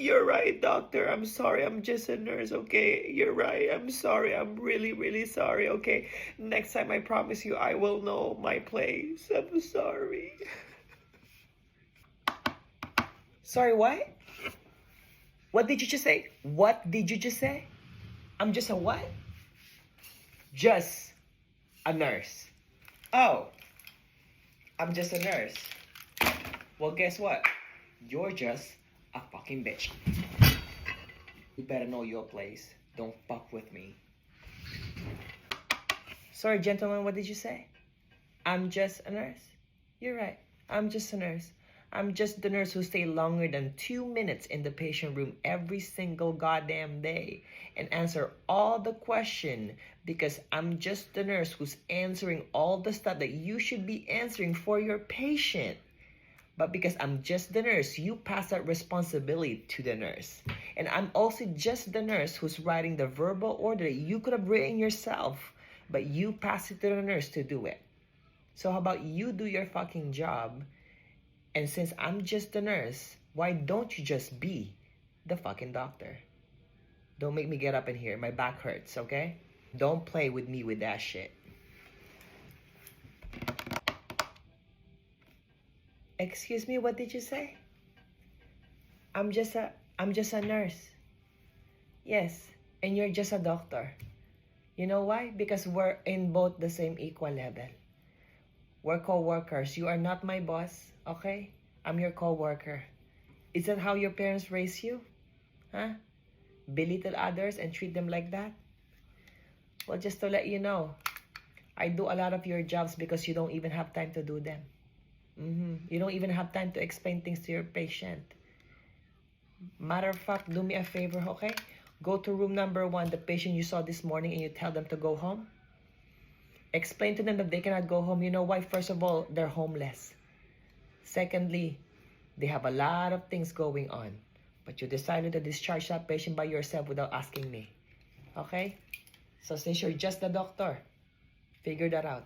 You're right, doctor. I'm sorry. I'm just a nurse, okay? You're right. I'm sorry. I'm really, really sorry, okay? Next time, I promise you, I will know my place. I'm sorry. Sorry, what? What did you just say? What did you just say? I'm just a what? Just a nurse. Oh, I'm just a nurse. Well, guess what? You're just a fucking bitch. You better know your place. Don't fuck with me. Sorry, gentlemen, what did you say? I'm just a nurse. You're right. I'm just a nurse. I'm just the nurse who stays longer than 2 minutes in the patient room every single goddamn day and answer all the question because I'm just the nurse who's answering all the stuff that you should be answering for your patient. But because I'm just the nurse, you pass that responsibility to the nurse. And I'm also just the nurse who's writing the verbal order that you could have written yourself, but you pass it to the nurse to do it. So how about you do your fucking job? And since I'm just the nurse, why don't you just be the fucking doctor? Don't make me get up in here. My back hurts, okay? Don't play with me with that shit. Excuse me, what did you say? I'm just a nurse. Yes, and you're just a doctor. You know why? Because we're in both the same equal level. We're co-workers. You are not my boss, okay? I'm your co-worker. Is that how your parents raise you? Huh? Belittle others and treat them like that? Well, just to let you know, I do a lot of your jobs because you don't even have time to do them. You don't even have time to explain things to your patient. Matter of fact, do me a favor, okay? Go to room number 1, the patient you saw this morning, and you tell them to go home. Explain to them that they cannot go home. You know why? First of all, they're homeless. Secondly, they have a lot of things going on. But you decided to discharge that patient by yourself without asking me. Okay? So since you're just the doctor, figure that out.